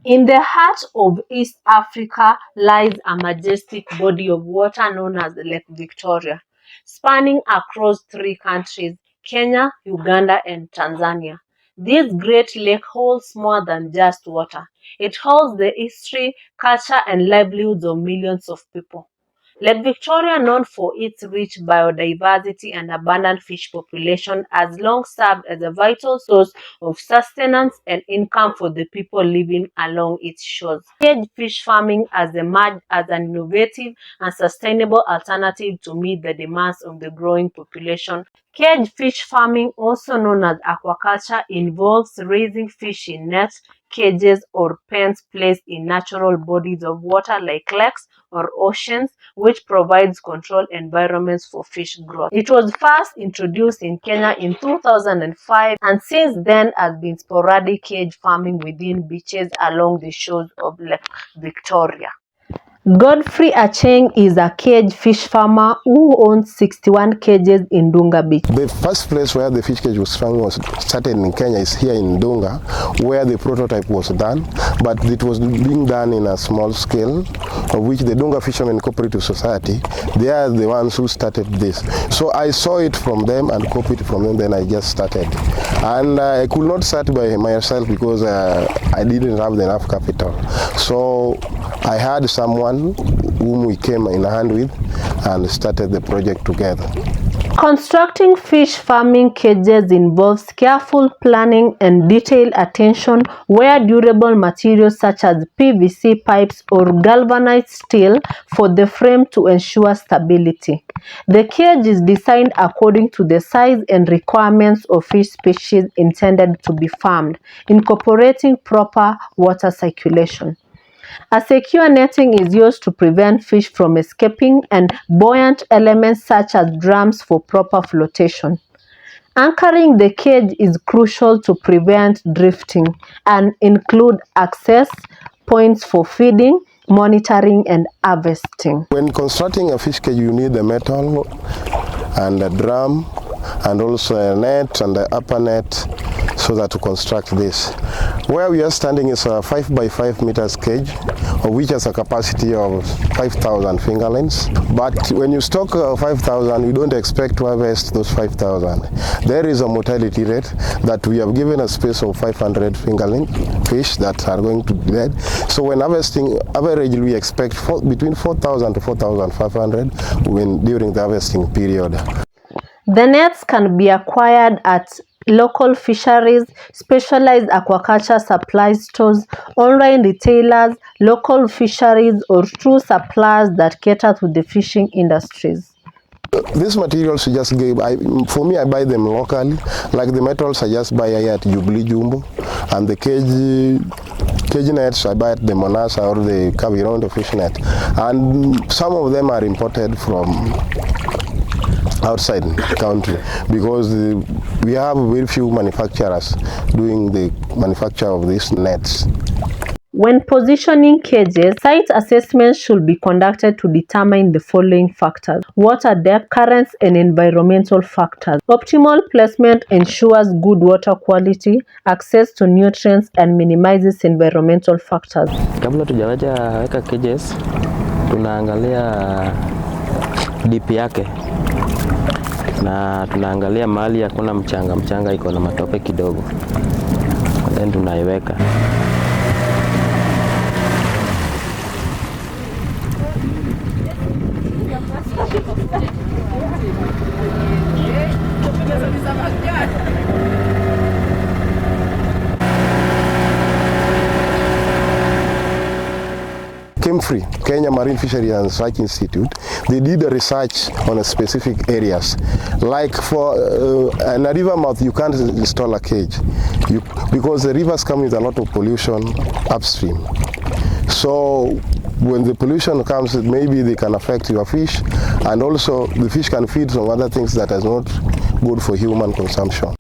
In the heart of East Africa lies a majestic body of water known as Lake Victoria, spanning across three countries, Kenya, Uganda, and Tanzania. This great lake holds more than just water. It holds the history, culture, and livelihoods of millions of people. Lake Victoria, known for its rich biodiversity and abundant fish population, has long served as a vital source of sustenance and income for the people living along its shores. Cage fish farming has emerged as an innovative and sustainable alternative to meet the demands of the growing population. Cage fish farming, also known as aquaculture, involves raising fish in nets, cages, or pens placed in natural bodies of water like lakes or oceans, which provides controlled environments for fish growth. It was first introduced in Kenya in 2005 and since then has been sporadic cage farming within beaches along the shores of Lake Victoria. Godfrey Acheng is a cage fish farmer who owns 61 cages in Dunga Beach. The first place where the fish cage was started in Kenya is here in Dunga, where the prototype was done, but it was being done in a small scale, of which the Dunga Fishermen Cooperative Society, they are the ones who started this. So I saw it from them and copied from them, then I just started. And I could not start by myself because I didn't have enough capital. So I had someone whom we came in hand with and started the project together. Constructing fish farming cages involves careful planning and detailed attention where durable materials such as PVC pipes or galvanized steel for the frame to ensure stability. The cage is designed according to the size and requirements of fish species intended to be farmed, incorporating proper water circulation. A secure netting is used to prevent fish from escaping and buoyant elements such as drums for proper flotation. Anchoring the cage is crucial to prevent drifting and include access points for feeding, monitoring, and harvesting. When constructing a fish cage, you need the metal and a drum and also a net and the upper net so that to construct this. Where we are standing is a 5 by 5 meters cage, of which has a capacity of 5,000 fingerlings. But when you stock 5,000, you don't expect to harvest those 5,000. There is a mortality rate that we have given a space of 500 fingerling fish that are going to be dead. So when harvesting, averagely we expect between 4,000 to 4,500 during the harvesting period. The nets can be acquired at local fisheries, specialized aquaculture supply stores, online retailers, local fisheries, or through suppliers that cater to the fishing industries. These materials you just gave, for me I buy them locally, like the metals I just buy here at Jubilee Jumbo, and the cage nets I buy at the Monasa or the Kavirondo fish net, and some of them are imported from outside the country because we have very few manufacturers doing the manufacture of these nets. When positioning cages, site assessments should be conducted to determine the following factors: water depth, currents, and environmental factors. Optimal placement ensures good water quality, access to nutrients, and minimizes environmental factors. Kabla tujaweka cages, tunaangalia dip yake na tunaangalia mahali hakuna mchanga iko na matope kidogo, then tunaiweka. Free Kenya Marine Fisheries and Research Institute, they did a research on a specific areas. Like for in a river mouth, you can't install a cage because the rivers come with a lot of pollution upstream. So when the pollution comes, maybe they can affect your fish, and also the fish can feed on other things that is not good for human consumption.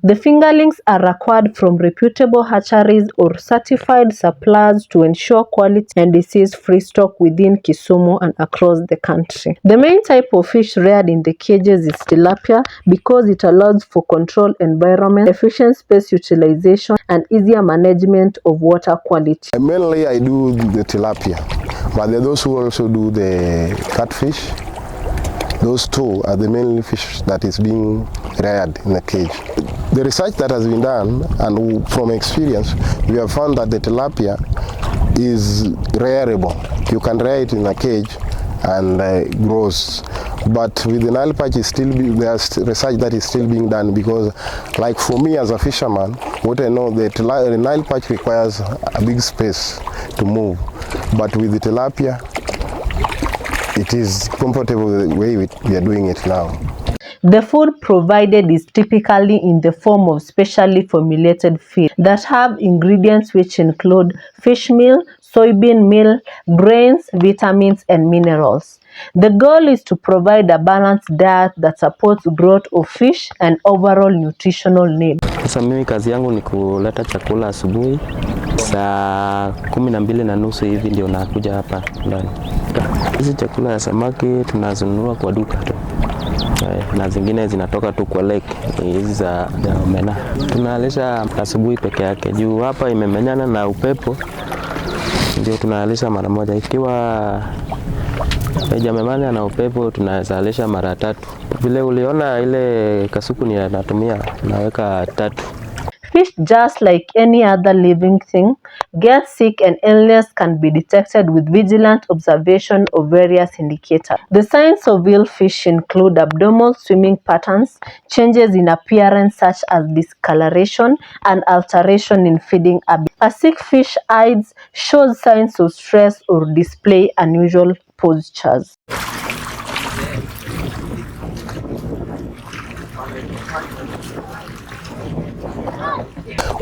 The fingerlings are acquired from reputable hatcheries or certified suppliers to ensure quality and disease-free stock within Kisumu and across the country. The main type of fish reared in the cages is tilapia because it allows for controlled environment, efficient space utilization, and easier management of water quality. Mainly I do the tilapia, but there are those who also do the catfish. Those two are the main fish that is being reared in the cage. The research that has been done, and from experience, we have found that the tilapia is rearable. You can rear it in a cage and grows. But with the Nile perch, there's research that is still being done, because like for me as a fisherman, what I know, the Nile perch requires a big space to move. But with the tilapia, it is comfortable the way we are doing it now. The food provided is typically in the form of specially formulated feed that have ingredients which include fish meal, soybean meal, grains, vitamins, and minerals. The goal is to provide a balanced diet that supports growth of fish and overall nutritional needs. Sasa mimi kazi yangu ni kuleta chakula asubuhi saa 12:30 hivi ndio nakuja hapa ndani. Hizi chakula ya samaki tunazinunua kwa duka tu. Na zingine zinatoka tu kwa lake, hizi za omena. Tunalisha asubuhi peke yake. Juu hapa imemenyana na upepo, ndio tunalisha mara moja. Ikiwa haijamemanya na upepo tunazalisha mara 3. Vile uliona ile kasuku ni natumia, naweka 3. Fish, just like any other living thing, get sick and illness can be detected with vigilant observation of various indicators. The signs of ill fish include abnormal swimming patterns, changes in appearance such as discoloration, and alteration in feeding habits. A sick fish eyes shows signs of stress or display unusual postures.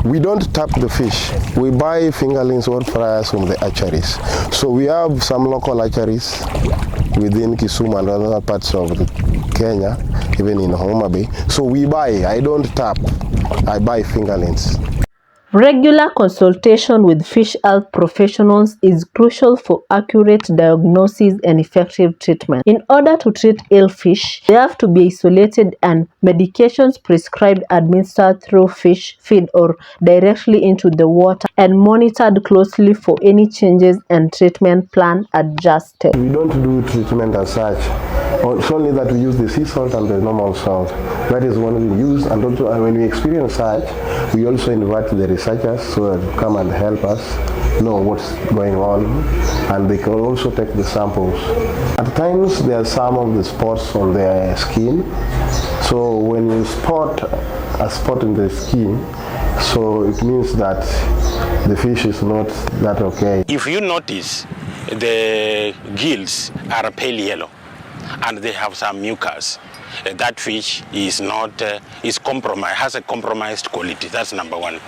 We don't tap the fish. We buy fingerlings or fryers from the hatcheries. So we have some local hatcheries within Kisumu and other parts of Kenya, even in Homa Bay. So we buy, I don't tap, I buy fingerlings. Regular consultation with fish health professionals is crucial for accurate diagnosis and effective treatment. In order to treat ill fish, they have to be isolated and medications prescribed administered through fish feed or directly into the water and monitored closely for any changes and treatment plan adjusted. We don't do treatment as such. It's only that we use the sea salt and the normal salt. That is one we use, and also when we experience such, we also invite the researchers so that come and help us know what's going on, and they can also take the samples. At times there are some of the spots on their skin, so when you spot a spot in the skin, so it means that the fish is not that okay. If you notice, the gills are pale yellow and they have some mucus, that fish is not is compromised, has a compromised quality. That's number one.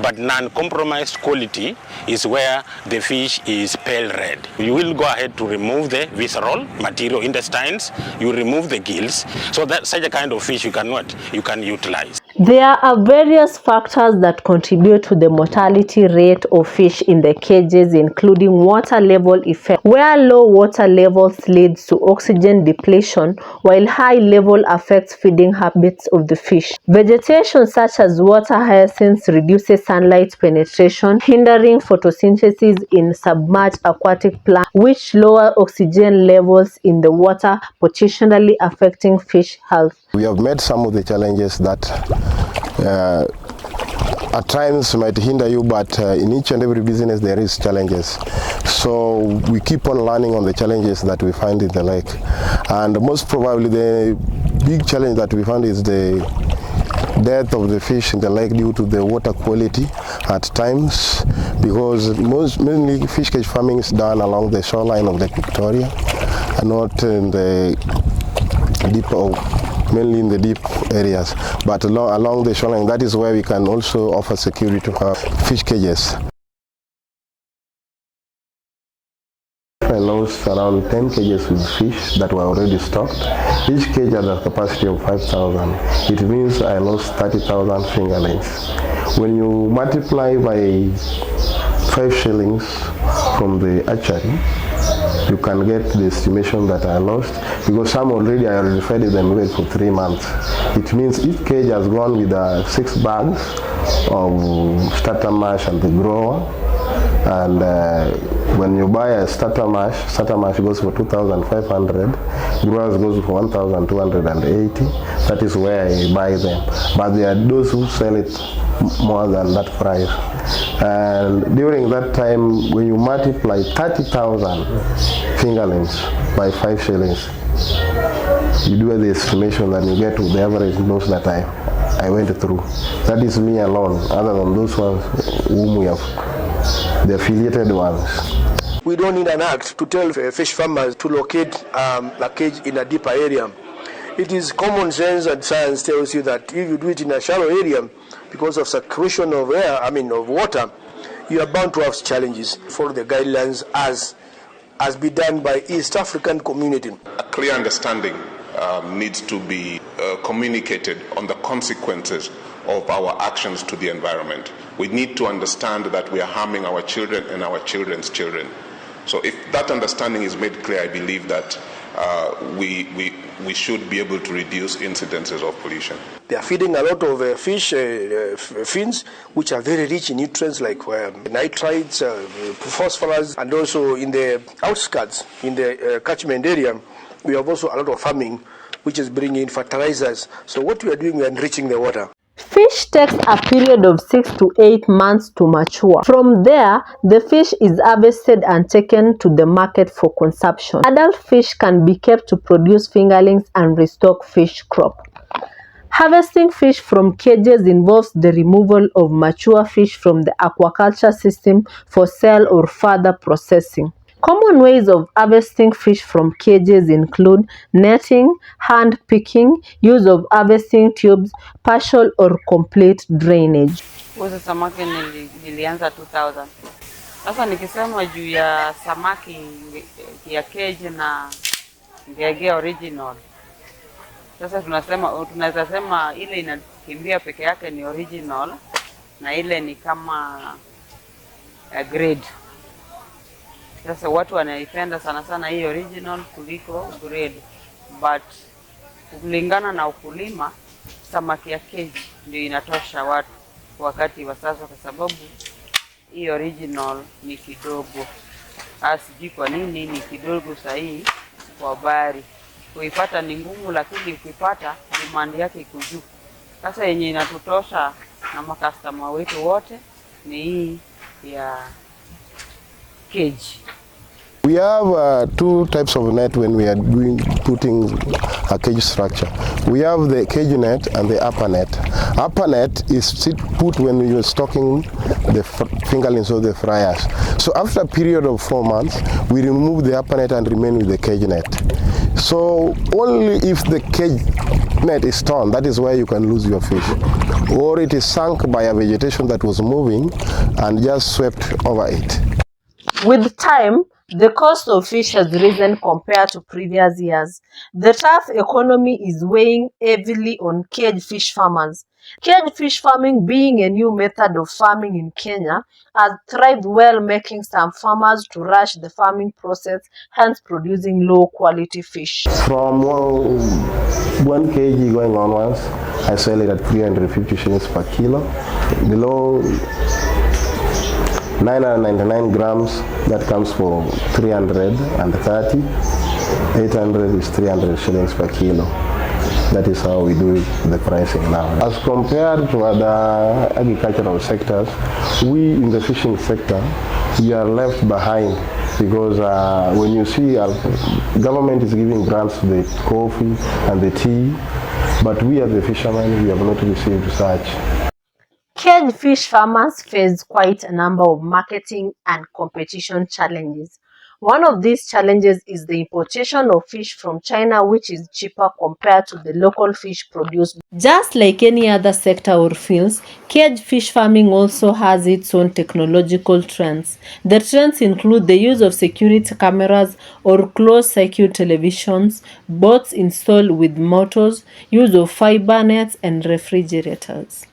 But non-compromised quality is where the fish is pale red. You will go ahead to remove the visceral material, intestines. You remove the gills, so that such a kind of fish you can utilize. There are various factors that contribute to the mortality rate of fish in the cages, including water level effect, where low water levels leads to oxygen depletion, while high level affects feeding habits of the fish. Vegetation such as water hyacinths reduces sunlight penetration, hindering photosynthesis in submerged aquatic plants, which lower oxygen levels in the water, potentially affecting fish health. We have met some of the challenges that at times might hinder you, but in each and every business there is challenges. So we keep on learning on the challenges that we find in the lake. And most probably the big challenge that we found is the death of the fish in the lake due to the water quality at times, because mainly fish cage farming is done along the shoreline of Lake Victoria and not in the deep, mainly in the deep areas, but along the shoreline. That is where we can also offer security to our fish cages. I lost around 10 cages with fish that were already stocked. Each cage had a capacity of 5,000. It means I lost 30,000 fingerlings. When you multiply by 5 shillings from the hatchery, you can get the estimation that I lost, because some already I already fed them well for 3 months. It means each cage has gone with 6 bags of starter mash and the grower. And when you buy a starter mash goes for 2,500, growers goes for 1,280. That is where I buy them. But there are those who sell it more than that price. And during that time, when you multiply 30,000 fingerlings by 5 shillings, you do the estimation that you get to the average loss that I went through. That is me alone, other than those ones whom we have, the affiliated ones. We don't need an act to tell fish farmers to locate a cage in a deeper area. It is common sense, and science tells you that if you do it in a shallow area, because of saturation of of water, you are bound to have challenges. For the guidelines as be done by East African community. A clear understanding needs to be communicated on the consequences of our actions to the environment. We need to understand that we are harming our children and our children's children. So if that understanding is made clear, I believe that we should be able to reduce incidences of pollution. They are feeding a lot of fish fins, which are very rich in nutrients like nitrites, phosphorus, and also in the outskirts, in the catchment area, we have also a lot of farming, which is bringing in fertilizers. So what we are doing, we are enriching the water. Fish takes a period of 6 to 8 months to mature. From there, the fish is harvested and taken to the market for consumption. Adult fish can be kept to produce fingerlings and restock fish crop. Harvesting fish from cages involves the removal of mature fish from the aquaculture system for sale or further processing. Common ways of harvesting fish from cages include netting, hand picking, use of harvesting tubes, partial or complete drainage. Kuuza samaki nilianza 2000. Sasa nikisema juu ya samaki ya cage na ngege original. Sasa tunaweza sema ile inakimbia peke yake ni original na ile ni kama grade. Sasa watu wanaipenda sana hii original kuliko grade, but kulingana na ukulima, samaki ya cage ndio inatosha watu wakati wa sasa, kwa sababu hii original ni kidogo. Asiji kwa nini ni kidogo sahihi kwa bahari. Kuipata ni ngumu, lakini ukipata demand yake iko juu. Sasa yenye inatutosha na makastoma wetu wote ni hii ya cage. We have 2 types of net when we are putting a cage structure. We have the cage net and the upper net. Upper net is put when you are stocking the fingerlings or the fryers. So after a period of 4 months, we remove the upper net and remain with the cage net. So only if the cage net is torn, that is where you can lose your fish. Or it is sunk by a vegetation that was moving and just swept over it. With time, the cost of fish has risen compared to previous years. The tough economy is weighing heavily on cage fish farmers. Cage fish farming, being a new method of farming in Kenya, has thrived well, making some farmers to rush the farming process, hence producing low quality fish. From 1 kg going onwards, I sell it at 350 shillings per kilo. Below 999 grams, that comes for 330. 800 is 300 shillings per kilo. That is how we do the pricing now. As compared to other agricultural sectors, we in the fishing sector, we are left behind, because when you see government is giving grants to the coffee and the tea, but we as the fishermen, we have not received such. Cage fish farmers face quite a number of marketing and competition challenges. One of these challenges is the importation of fish from China, which is cheaper compared to the local fish produced. Just like any other sector or fields, cage fish farming also has its own technological trends. The trends include the use of security cameras or closed-circuit televisions, boats installed with motors, use of fiber nets, and refrigerators.